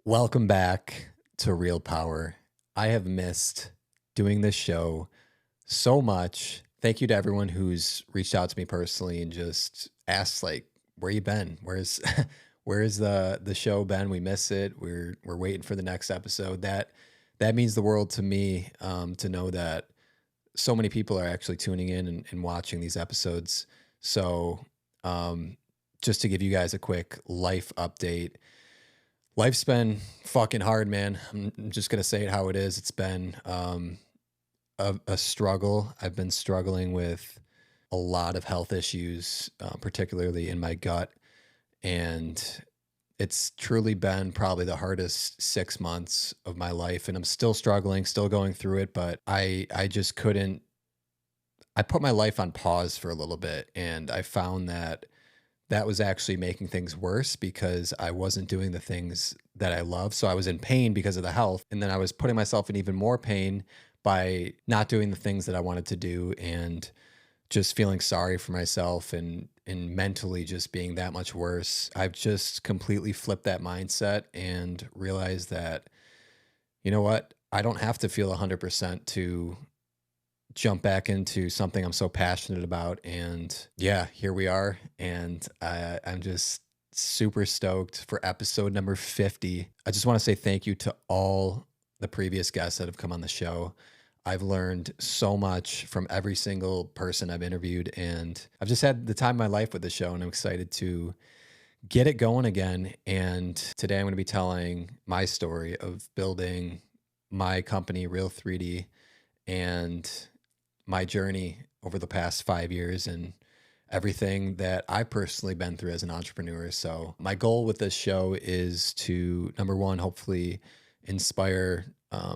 Welcome back to Real Power. I have missed doing this show so much. Thank you to everyone who's reached out to me personally and just asked like, where you been? Where's where's the show been? We miss it. We're waiting for the next episode. That means the world to me, to know that so many people are actually tuning in and watching these episodes. So um just to give you guys a quick life update. Life's been fucking hard, man. I'm just gonna say it how it is. It's been a struggle. I've been struggling with a lot of health issues, particularly in my gut, and it's truly been probably the hardest 6 months of my life. And I'm still struggling, still going through it. But I just couldn't. I put my life on pause for a little bit, and I found that that was actually making things worse because I wasn't doing the things that I love. So I was in pain because of the health. And then I was putting myself in even more pain by not doing the things that I wanted to do and just feeling sorry for myself and mentally just being that much worse. I've just completely flipped that mindset and realized that, you know what? I don't have to feel 100% to jump back into something I'm so passionate about. And yeah, here we are. And I'm just super stoked for episode number 50. I just want to say thank you to all the previous guests that have come on the show. I've learned so much from every single person I've interviewed, and I've just had the time of my life with the show, and I'm excited to get it going again. And today I'm going to be telling my story of building my company, Real 3D, and my journey over the past 5 years and everything that I personally been through as an entrepreneur. So my goal with this show is to, number one, hopefully inspire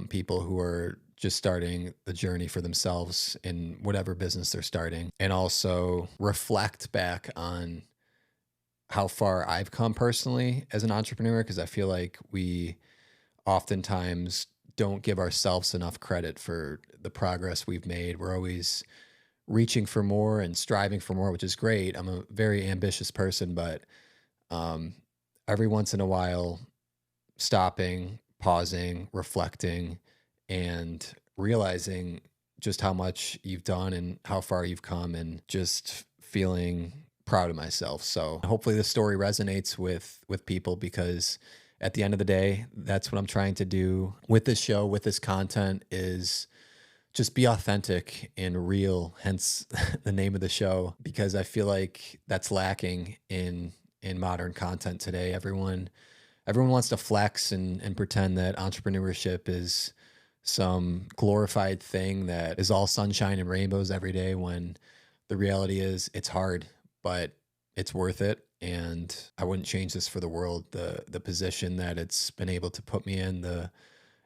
people who are just starting the journey for themselves in whatever business they're starting, and also reflect back on how far I've come personally as an entrepreneur, because I feel like we oftentimes don't give ourselves enough credit for the progress we've made. We're always reaching for more and striving for more, which is great. I'm a very ambitious person, but um, every once in a while, stopping, pausing, reflecting, and realizing just how much you've done and how far you've come, and just feeling proud of myself. So hopefully this story resonates with people, because at the end of the day, that's what I'm trying to do with this show, with this content, is just be authentic and real, hence the name of the show, because I feel like that's lacking in modern content today. Everyone wants to flex and pretend that entrepreneurship is some glorified thing that is all sunshine and rainbows every day, when the reality is it's hard, but it's worth it. And I wouldn't change this for the world. The position that it's been able to put me in, the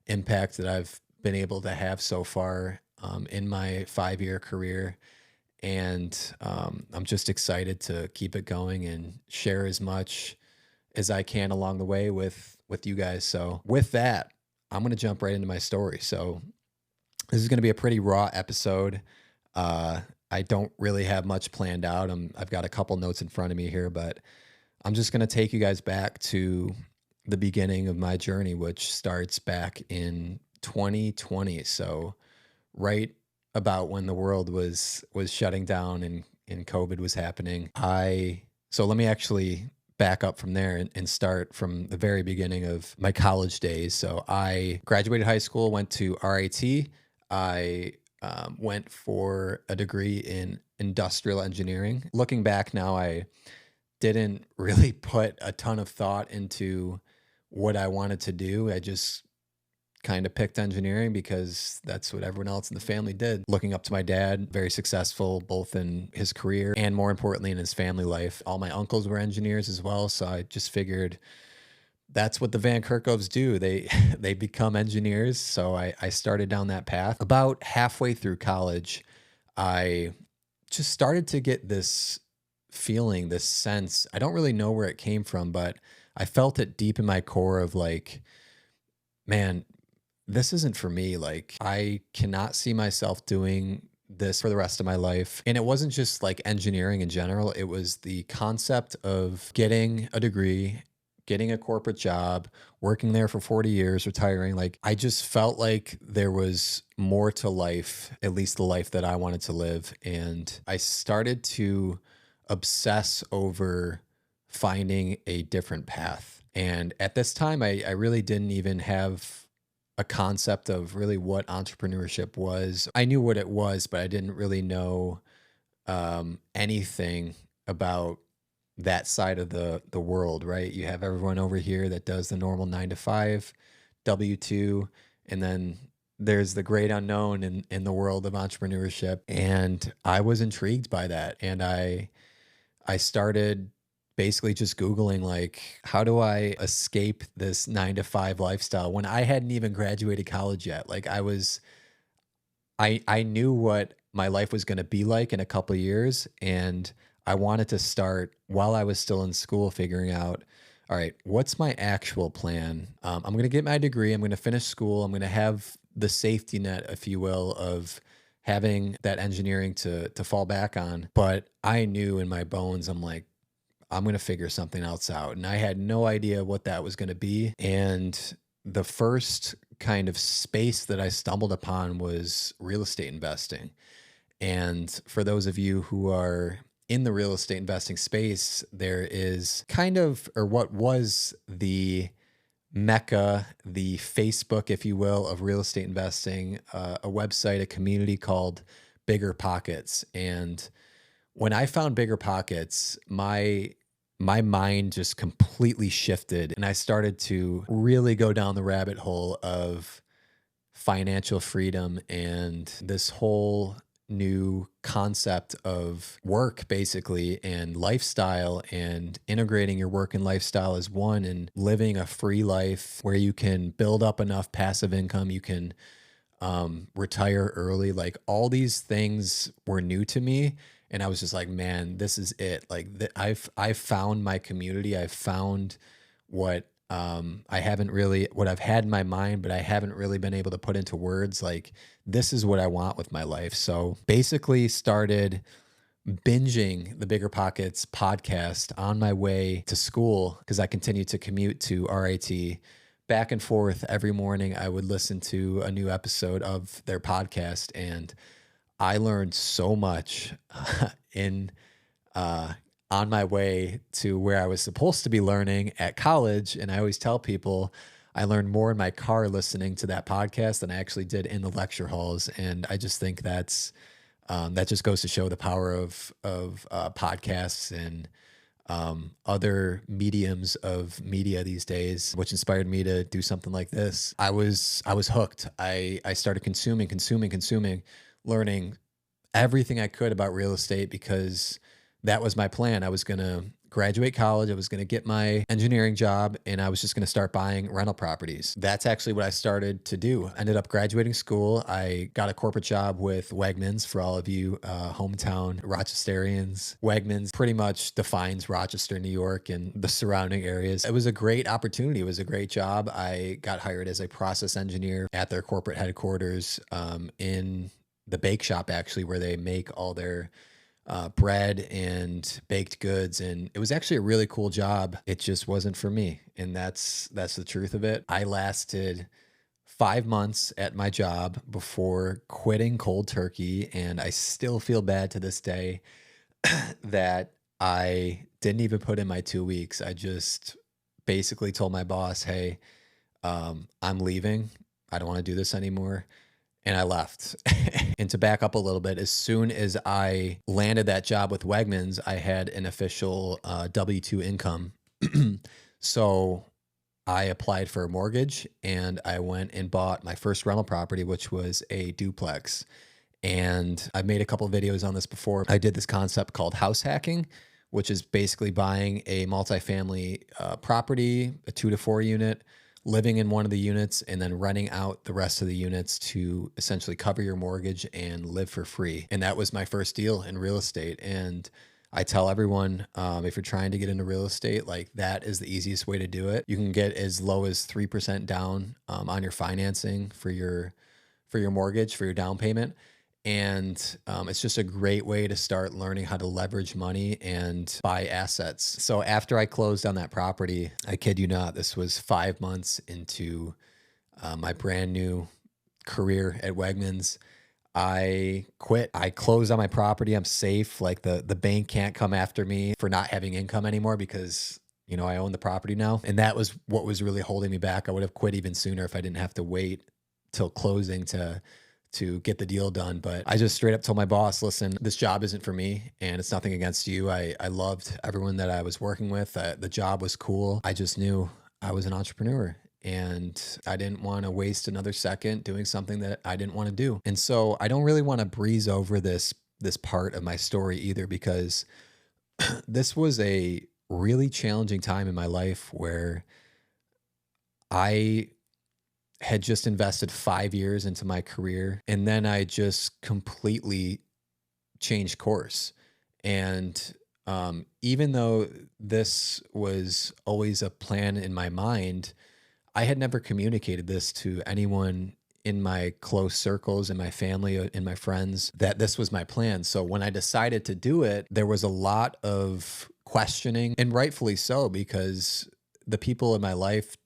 impact that I've been able to have so far in my 5 year career. And I'm just excited to keep it going and share as much as I can along the way with you guys. So with that, I'm going to jump right into my story. So this is going to be a pretty raw episode. I don't really have much planned out. I've got a couple notes in front of me here, but I'm just going to take you guys back to the beginning of my journey, which starts back in 2020. So right about when the world was shutting down and COVID was happening. So let me actually back up from there and start from the very beginning of my college days. So I graduated high school, went to RIT. I went for a degree in industrial engineering. Looking back now, I didn't really put a ton of thought into what I wanted to do. I just kind of picked engineering because that's what everyone else in the family did. Looking up to my dad, very successful both in his career and more importantly in his family life. All my uncles were engineers as well, so I just figured that's what the Van Kerkhoves do. They they become engineers. So I started down that path. About halfway through college, I just started to get this feeling, this sense. I don't really know where it came from, but I felt it deep in my core of like, man, this isn't for me. Like, I cannot see myself doing this for the rest of my life. And it wasn't just like engineering in general. It was the concept of getting a degree, getting a corporate job, working there for 40 years, retiring. Like, I just felt like there was more to life, at least the life that I wanted to live. And I started to obsess over finding a different path. And at this time, I really didn't even have a concept of really what entrepreneurship was. I knew what it was, but I didn't really know anything about that side of the world, right? You have everyone over here that does the normal 9 to 5, W-2, and then there's the great unknown in the world of entrepreneurship. And I was intrigued by that. And I started basically just Googling, like, how do I escape this 9 to 5 lifestyle when I hadn't even graduated college yet? Like, I knew what my life was going to be like in a couple of years, and I wanted to start while I was still in school, figuring out, all right, what's my actual plan? I'm going to get my degree. I'm going to finish school. I'm going to have the safety net, if you will, of having that engineering to fall back on. But I knew in my bones, I'm like, I'm going to figure something else out. And I had no idea what that was going to be. And the first kind of space that I stumbled upon was real estate investing. And for those of you who are in the real estate investing space, there is kind of, or what was the mecca, the Facebook, if you will, of real estate investing, a website, a community called Bigger Pockets. And when I found Bigger Pockets, my mind just completely shifted, and I started to really go down the rabbit hole of financial freedom and this whole new concept of work, basically, and lifestyle, and integrating your work and lifestyle as one, and living a free life where you can build up enough passive income, you can retire early. Like, all these things were new to me. And I was just like, man, this is it. Like, I've found my community. I've found what I haven't really, what I've had in my mind, but I haven't really been able to put into words. Like, this is what I want with my life. So basically started binging the Bigger Pockets podcast on my way to school, because I continued to commute to RIT. Back and forth every morning, I would listen to a new episode of their podcast, and I learned so much in on my way to where I was supposed to be learning at college. And I always tell people I learned more in my car listening to that podcast than I actually did in the lecture halls. And I just think that just goes to show the power of podcasts and other mediums of media these days, which inspired me to do something like this. I was hooked. I started consuming, learning everything I could about real estate, because that was my plan. I was going to graduate college. I was going to get my engineering job, and I was just going to start buying rental properties. That's actually what I started to do. I ended up graduating school. I got a corporate job with Wegmans. For all of you hometown Rochesterians, Wegmans pretty much defines Rochester, New York, and the surrounding areas. It was a great opportunity. It was a great job. I got hired as a process engineer at their corporate headquarters in the bake shop, actually, where they make all their bread and baked goods. And it was actually a really cool job. It just wasn't for me. And that's the truth of it. I lasted 5 months at my job before quitting cold turkey. And I still feel bad to this day that I didn't even put in my 2 weeks. I just basically told my boss, hey, I'm leaving. I don't want to do this anymore. And I left. And to back up a little bit, as soon as I landed that job with Wegmans, I had an official W-2 income. So I applied for a mortgage, and I went and bought my first rental property, which was a duplex. And I've made a couple of videos on this before. I did this concept called house hacking, which is basically buying a multifamily property, a 2 to 4 unit, living in one of the units, and then renting out the rest of the units to essentially cover your mortgage and live for free. And that was my first deal in real estate. And I tell everyone, if you're trying to get into real estate, like, that is the easiest way to do it. You can get as low as 3% down on your financing for your mortgage, for your down payment. And it's just a great way to start learning how to leverage money and buy assets. So after I closed on that property, I kid you not, this was 5 months into my brand new career at Wegmans. I quit. I closed on my property. I'm safe. Like the bank can't come after me for not having income anymore because I own the property now. And that was what was really holding me back. I would have quit even sooner if I didn't have to wait till closing to get the deal done. But I just straight up told my boss, listen, this job isn't for me and it's nothing against you. I loved everyone that I was working with. The job was cool. I just knew I was an entrepreneur and I didn't want to waste another second doing something that I didn't want to do. And so I don't really want to breeze over this part of my story either, because this was a really challenging time in my life where I had just invested 5 years into my career and then I just completely changed course. And even though this was always a plan in my mind, I had never communicated this to anyone in my close circles, in my family, in my friends, that this was my plan. So when I decided to do it, there was a lot of questioning, and rightfully so, because the people in my life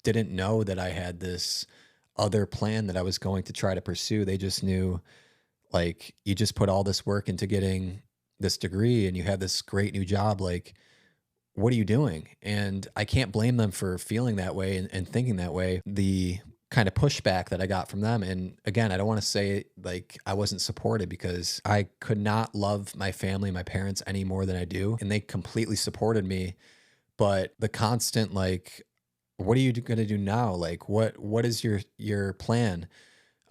didn't know that I had this other plan that I was going to try to pursue. They just knew, like, you just put all this work into getting this degree and you have this great new job. Like, what are you doing? And I can't blame them for feeling that way and thinking that way. The kind of pushback that I got from them. And again, I don't want to say like I wasn't supported, because I could not love my family, my parents, any more than I do. And they completely supported me. But the constant, like, what are you going to do now? Like, what is your plan?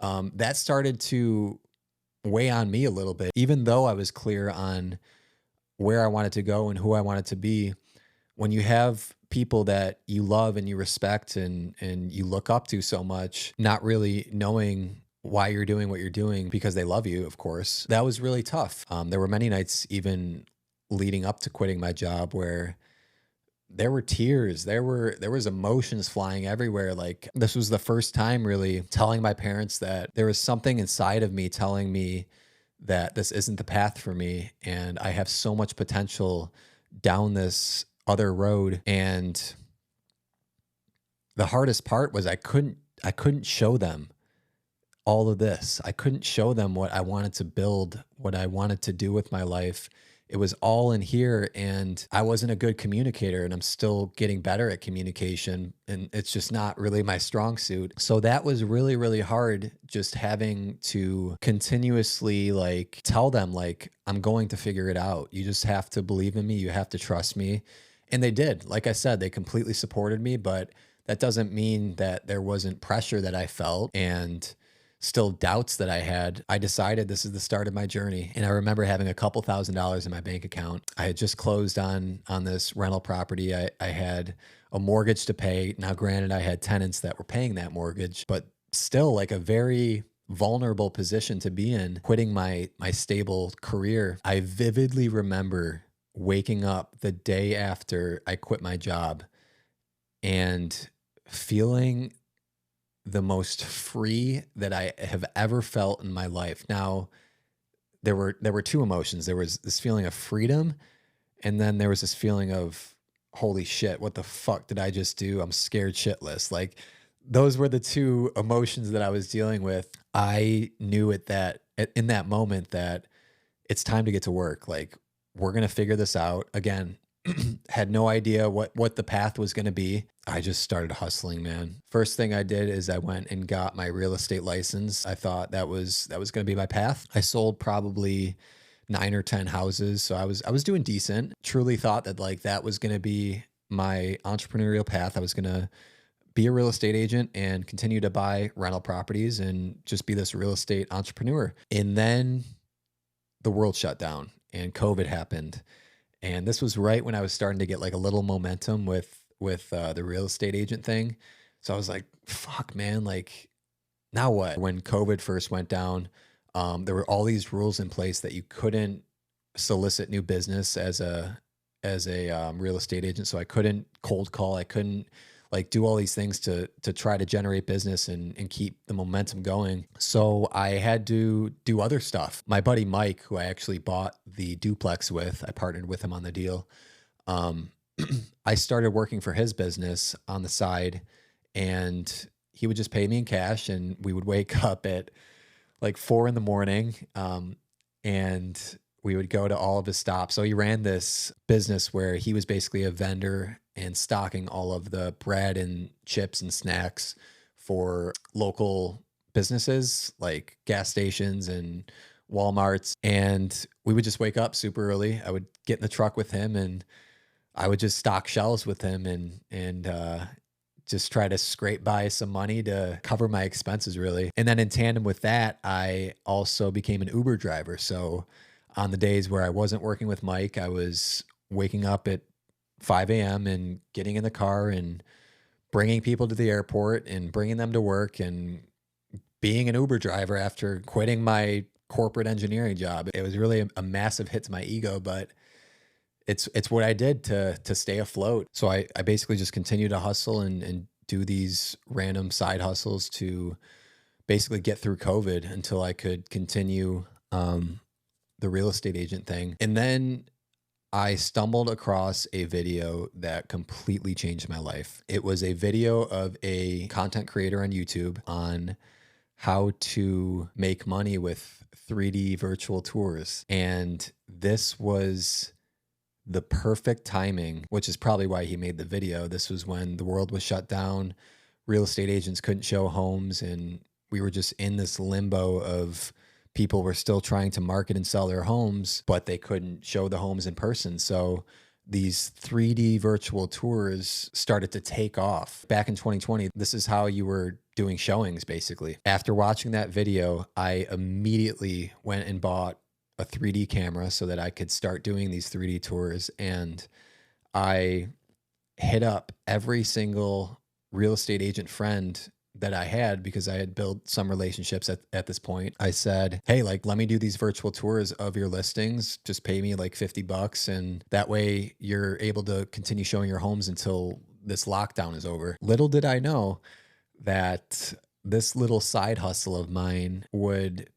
That started to weigh on me a little bit, even though I was clear on where I wanted to go and who I wanted to be. When you have people that you love and you respect and you look up to so much, not really knowing why you're doing what you're doing because they love you, of course, that was really tough. There were many nights even leading up to quitting my job where there were tears, there was emotions flying everywhere. Like, this was the first time really telling my parents that there was something inside of me telling me that this isn't the path for me and I have so much potential down this other road. And the hardest part was I couldn't show them all of this. I couldn't show them what I wanted to build, what I wanted to do with my life. It was all in here, and I wasn't a good communicator, and I'm still getting better at communication, and it's just not really my strong suit. So that was really, really hard, just having to continuously like tell them, like, I'm going to figure it out. You just have to believe in me. You have to trust me. And they did. Like I said, they completely supported me, but that doesn't mean that there wasn't pressure that I felt and still doubts that I had. I decided this is the start of my journey. And I remember having a couple $1,000s in my bank account. I had just closed on this rental property. I had a mortgage to pay. Now, granted, I had tenants that were paying that mortgage, but still like a very vulnerable position to be in, quitting my stable career. I vividly remember waking up the day after I quit my job and feeling the most free that I have ever felt in my life. Now, there were two emotions. There was this feeling of freedom, and then there was this feeling of, holy shit, what the fuck did I just do? I'm scared shitless. Like, those were the two emotions that I was dealing with. I knew in that moment that it's time to get to work. Like, we're going to figure this out. Again, had no idea what the path was going to be. I just started hustling, man. First thing I did is I went and got my real estate license. I thought that was going to be my path. I sold probably 9 or 10 houses. So I was doing decent. Truly thought that like that was going to be my entrepreneurial path. I was going to be a real estate agent and continue to buy rental properties and just be this real estate entrepreneur. And then the world shut down and COVID happened. And this was right when I was starting to get like a little momentum with the real estate agent thing. So I was like, fuck, man, like, now what? When COVID first went down, there were all these rules in place that you couldn't solicit new business as a real estate agent. So I couldn't cold call. I couldn't like do all these things to try to generate business and keep the momentum going. So I had to do other stuff. My buddy Mike, who I actually bought the duplex with, I partnered with him on the deal. Um, I started working for his business on the side, and he would just pay me in cash, and we would wake up at like 4 in the morning. And we would go to all of his stops. So he ran this business where he was basically a vendor and stocking all of the bread and chips and snacks for local businesses like gas stations and Walmarts. And we would just wake up super early. I would get in the truck with him, and I would just stock shelves with him and just try to scrape by some money to cover my expenses, really. And then in tandem with that, I also became an Uber driver. So on the days where I wasn't working with Mike, I was waking up at 5 a.m. and getting in the car and bringing people to the airport and bringing them to work and being an Uber driver after quitting my corporate engineering job. It was really a massive hit to my ego, but it's what I did to stay afloat. So I basically just continued to hustle and do these random side hustles to basically get through COVID until I could continue the real estate agent thing. And then I stumbled across a video that completely changed my life. It was a video of a content creator on YouTube on how to make money with 3D virtual tours. And this was the perfect timing, which is probably why he made the video. This was when the world was shut down. Real estate agents couldn't show homes, and we were just in this limbo of people were still trying to market and sell their homes, but they couldn't show the homes in person. So these 3D virtual tours started to take off. Back in 2020, this is how you were doing showings, basically. After watching that video, I immediately went and bought a 3D camera so that I could start doing these 3D tours. And I hit up every single real estate agent friend that I had, because I had built some relationships at this point. I said, hey, like, let me do these virtual tours of your listings. Just pay me like $50. And that way you're able to continue showing your homes until this lockdown is over. Little did I know that this little side hustle of mine would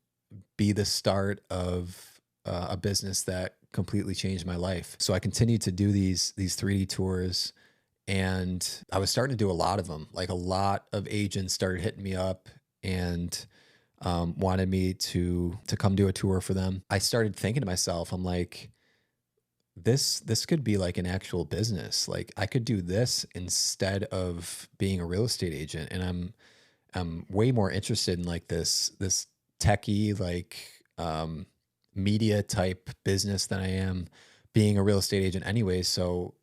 be the start of a business that completely changed my life. So I continued to do these 3D tours, and I was starting to do a lot of them. Like, a lot of agents started hitting me up and wanted me to come do a tour for them. I started thinking to myself, I'm like, this could be like an actual business. Like, I could do this instead of being a real estate agent. And I'm way more interested in like this techie, like media type business than I am being a real estate agent anyway. So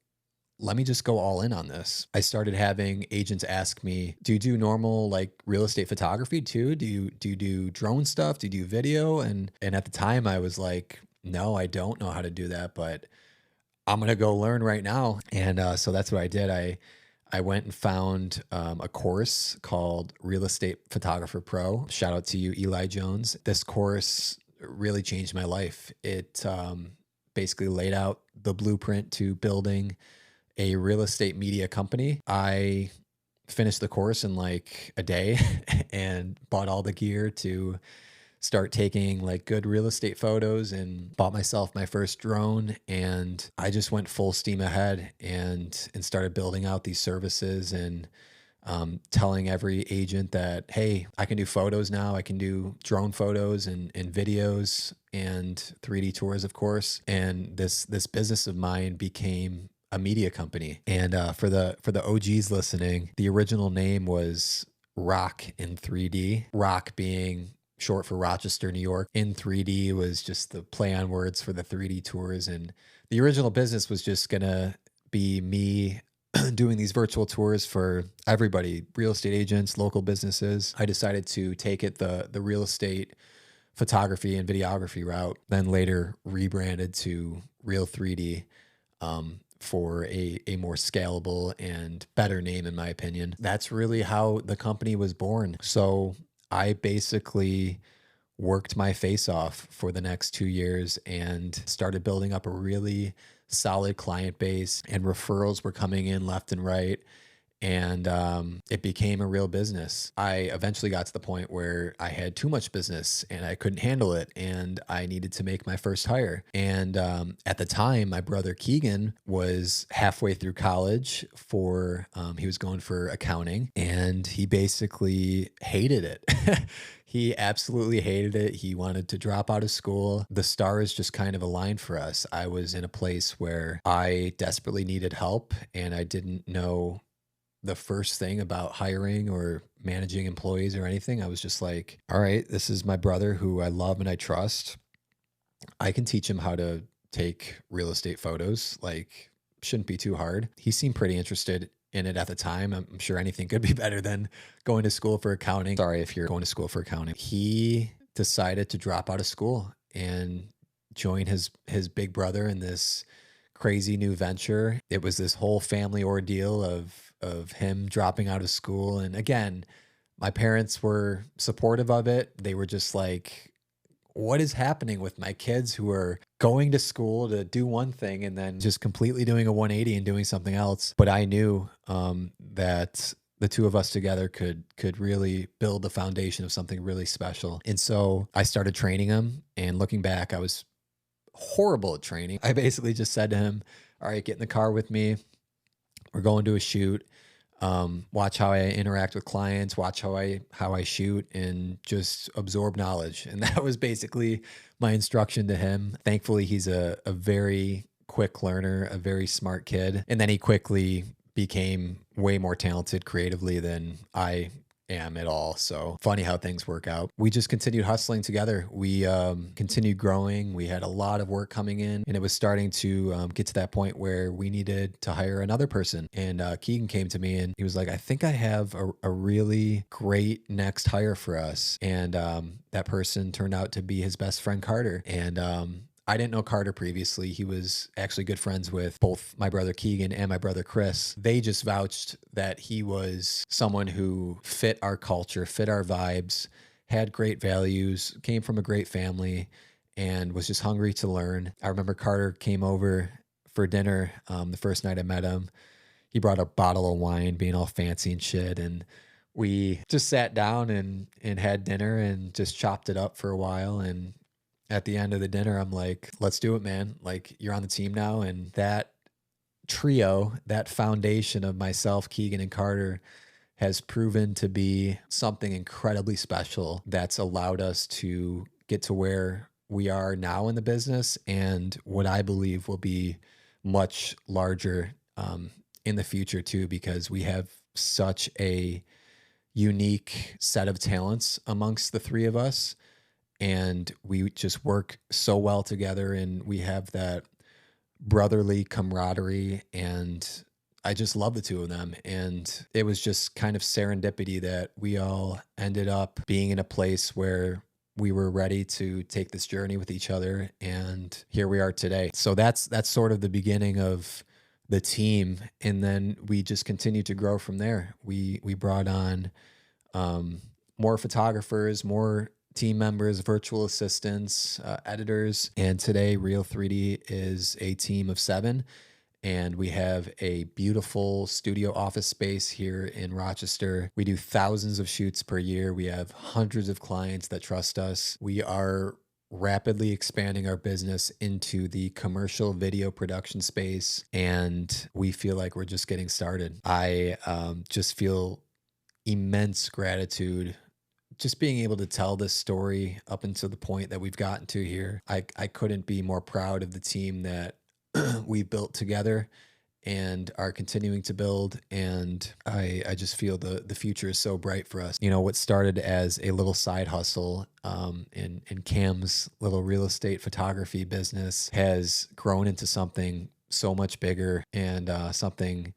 let me just go all in on this. I started having agents ask me, do you do normal like real estate photography too? Do you do drone stuff? Do you do video? And at the time I was like, no, I don't know how to do that, but I'm going to go learn right now. And so that's what I did. I went and found a course called Real Estate Photographer Pro. Shout out to you, Eli Jones. This course really changed my life. It basically laid out the blueprint to building a real estate media company. I finished the course in like a day and bought all the gear to start taking like good real estate photos, and bought myself my first drone. And I just went full steam ahead and started building out these services and telling every agent that, hey, I can do photos now. I can do drone photos and videos and 3D tours, of course. And this business of mine became a media company. And for the OGs listening, the original name was Rock in 3D. Rock being short for Rochester, New York. In 3D was just the play on words for the 3D tours. And the original business was just gonna be me doing these virtual tours for everybody, real estate agents, local businesses. I decided to take it the real estate photography and videography route, then later rebranded to Real 3D for a more scalable and better name, in my opinion. That's really how the company was born. So I basically worked my face off for the next 2 years and started building up a really solid client base, and referrals were coming in left and right. and it became a real business. I eventually got to the point where I had too much business and I couldn't handle it, and I needed to make my first hire. And at the time, my brother Keegan was halfway through college he was going for accounting, and he basically hated it. He absolutely hated it. He wanted to drop out of school. The stars just kind of aligned for us. I was in a place where I desperately needed help, and I didn't know the first thing about hiring or managing employees or anything. I was just like, all right, this is my brother who I love and I trust. I can teach him how to take real estate photos. Like, shouldn't be too hard. He seemed pretty interested in it at the time. I'm sure anything could be better than going to school for accounting. Sorry if you're going to school for accounting. He decided to drop out of school and join his big brother in this crazy new venture. It was this whole family ordeal of him dropping out of school. And again, my parents were supportive of it. They were just like, what is happening with my kids who are going to school to do one thing and then just completely doing a 180 and doing something else? But I knew that the two of us together could really build the foundation of something really special. And so I started training him. And looking back, I was horrible at training. I basically just said to him, all right, get in the car with me. We're going to a shoot. Watch how I interact with clients, watch how I shoot, and just absorb knowledge. And that was basically my instruction to him. Thankfully, he's a very quick learner, a very smart kid. And then he quickly became way more talented creatively than I am at all. So funny how things work out. We just continued hustling together. We continued growing. We had a lot of work coming in, and it was starting to get to that point where we needed to hire another person. And Keegan came to me and he was like, I think I have a really great next hire for us. And that person turned out to be his best friend, Carter. And I didn't know Carter previously. He was actually good friends with both my brother Keegan and my brother Chris. They just vouched that he was someone who fit our culture, fit our vibes, had great values, came from a great family, and was just hungry to learn. I remember Carter came over for dinner the first night I met him. He brought a bottle of wine, being all fancy and shit, and we just sat down and had dinner and just chopped it up for a while. And at the end of the dinner, I'm like, let's do it, man. Like, you're on the team now. And that trio, that foundation of myself, Keegan, and Carter has proven to be something incredibly special that's allowed us to get to where we are now in the business, and what I believe will be much larger in the future too, because we have such a unique set of talents amongst the three of us. And we just work so well together, and we have that brotherly camaraderie, and I just love the two of them. And it was just kind of serendipity that we all ended up being in a place where we were ready to take this journey with each other, and here we are today. So that's sort of the beginning of the team, and then we just continued to grow from there. We brought on more photographers, more team members, virtual assistants, editors. And today, Real 3D is a team of 7. And we have a beautiful studio office space here in Rochester. We do thousands of shoots per year. We have hundreds of clients that trust us. We are rapidly expanding our business into the commercial video production space, and we feel like we're just getting started. I just feel immense gratitude just being able to tell this story up until the point that we've gotten to here. I couldn't be more proud of the team that we built together and are continuing to build. And I just feel the future is so bright for us. You know, what started as a little side hustle in Cam's little real estate photography business has grown into something so much bigger, and something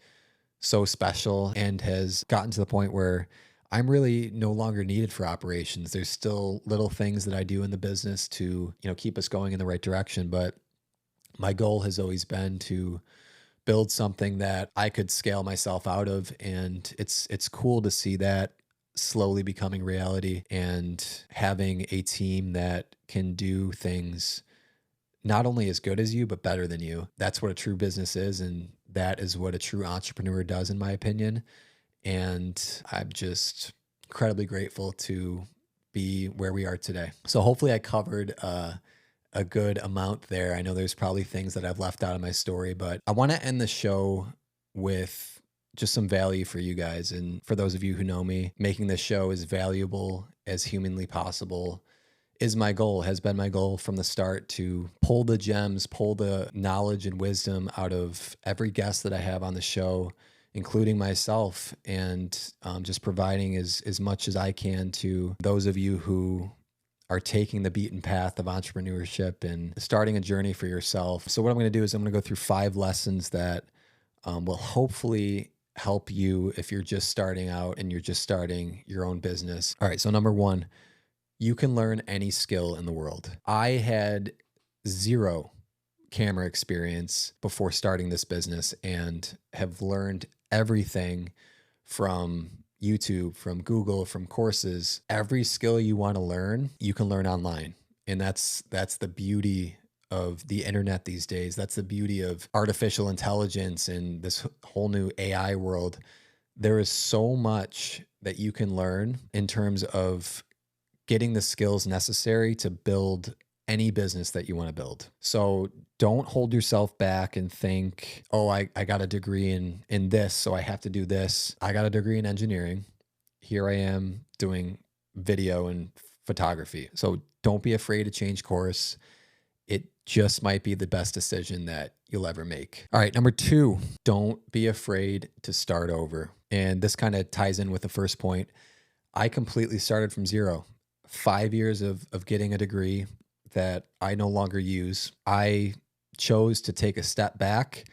so special, and has gotten to the point where I'm really no longer needed for operations. There's still little things that I do in the business to, keep us going in the right direction. But my goal has always been to build something that I could scale myself out of. And it's cool to see that slowly becoming reality, and having a team that can do things not only as good as you, but better than you. That's what a true business is. And that is what a true entrepreneur does, in my opinion. And I'm just incredibly grateful to be where we are today. So hopefully I covered a good amount there. I know there's probably things that I've left out of my story, but I want to end the show with just some value for you guys. And for those of you who know me, making this show as valuable as humanly possible is my goal, has been my goal from the start, to pull the gems, pull the knowledge and wisdom out of every guest that I have on the show, including myself, and just providing as much as I can to those of you who are taking the beaten path of entrepreneurship and starting a journey for yourself. So what I'm going to do is I'm going to go through 5 lessons that will hopefully help you if you're just starting out and you're just starting your own business. All right. So number 1, you can learn any skill in the world. I had 0 camera experience before starting this business and have learned everything from YouTube, from Google, from courses. Every skill you want to learn, you can learn online. And that's the beauty of the internet these days. That's the beauty of artificial intelligence and this whole new AI world. There is so much that you can learn in terms of getting the skills necessary to build any business that you want to build. So don't hold yourself back and think, oh, I got a degree in this, so I have to do this. I got a degree in engineering. Here I am doing video and photography. So don't be afraid to change course. It just might be the best decision that you'll ever make. All right, number 2, don't be afraid to start over. And this kind of ties in with the first point. I completely started from 0. 5 years of getting a degree that I no longer use. I chose to take a step back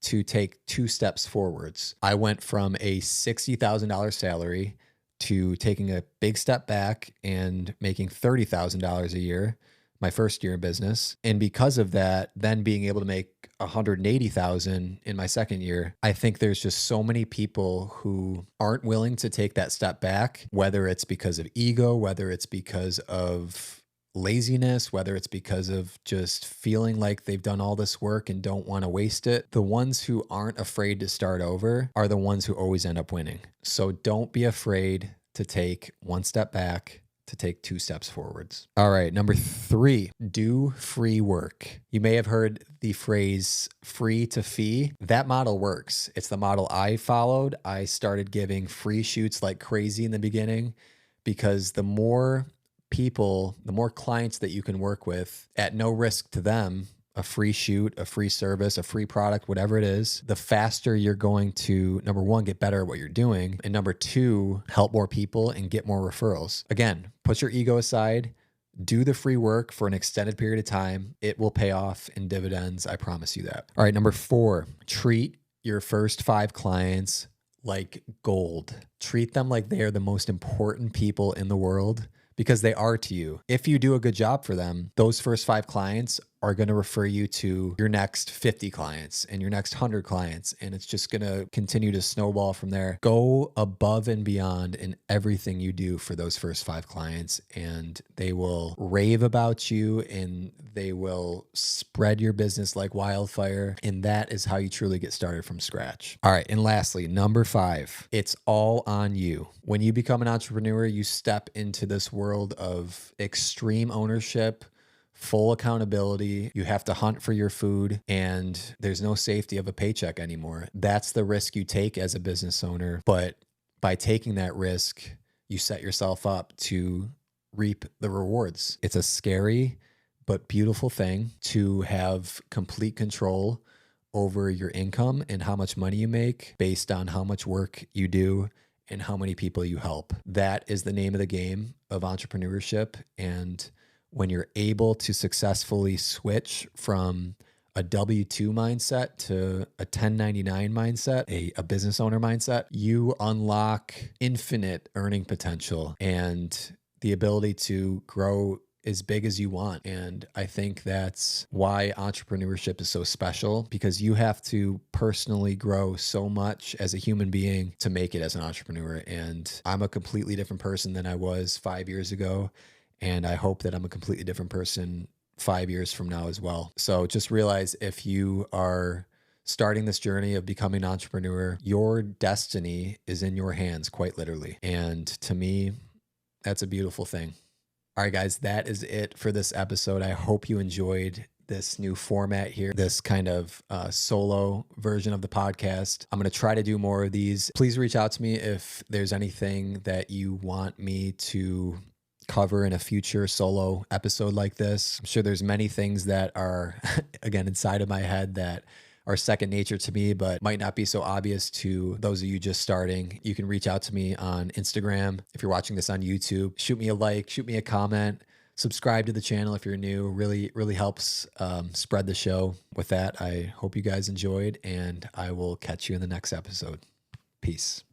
to take 2 steps forwards. I went from a $60,000 salary to taking a big step back and making $30,000 a year, my first year in business. And because of that, then being able to make $180,000 in my second year. I think there's just so many people who aren't willing to take that step back, whether it's because of ego, whether it's because of laziness, whether it's because of just feeling like they've done all this work and don't want to waste it. The ones who aren't afraid to start over are the ones who always end up winning. So don't be afraid to take 1 step back, to take 2 steps forwards. All right, number 3, do free work. You may have heard the phrase free to fee. That model works. It's the model I followed. I started giving free shoots like crazy in the beginning because the more people, the more clients that you can work with at no risk to them, a free shoot, a free service, a free product, whatever it is, the faster you're going to, number 1, get better at what you're doing. And number 2, help more people and get more referrals. Again, put your ego aside, do the free work for an extended period of time. It will pay off in dividends. I promise you that. All right. Number 4, treat your first 5 clients like gold. Treat them like they are the most important people in the world, because they are to you. If you do a good job for them, those first 5 clients are going to refer you to your next 50 clients and your next 100 clients. And it's just going to continue to snowball from there. Go above and beyond in everything you do for those first 5 clients, and they will rave about you and they will spread your business like wildfire. And that is how you truly get started from scratch. All right. And lastly, number 5, it's all on you. When you become an entrepreneur, you step into this world of extreme ownership, full accountability. You have to hunt for your food, and there's no safety of a paycheck anymore. That's the risk you take as a business owner. But by taking that risk, you set yourself up to reap the rewards. It's a scary but beautiful thing to have complete control over your income and how much money you make based on how much work you do and how many people you help. That is the name of the game of entrepreneurship. And when you're able to successfully switch from a W-2 mindset to a 1099 mindset, a business owner mindset, you unlock infinite earning potential and the ability to grow as big as you want. And I think that's why entrepreneurship is so special, because you have to personally grow so much as a human being to make it as an entrepreneur. And I'm a completely different person than I was 5 years ago. And I hope that I'm a completely different person 5 years from now as well. So just realize if you are starting this journey of becoming an entrepreneur, your destiny is in your hands, quite literally. And to me, that's a beautiful thing. All right, guys, that is it for this episode. I hope you enjoyed this new format here, this kind of solo version of the podcast. I'm going to try to do more of these. Please reach out to me if there's anything that you want me to cover in a future solo episode like this. I'm sure there's many things that are, again, inside of my head that are second nature to me, but might not be so obvious to those of you just starting. You can reach out to me on Instagram. If you're watching this on YouTube, shoot me a like, shoot me a comment, subscribe to the channel if you're new. Really helps spread the show. With that, I hope you guys enjoyed, and I will catch you in the next episode. Peace.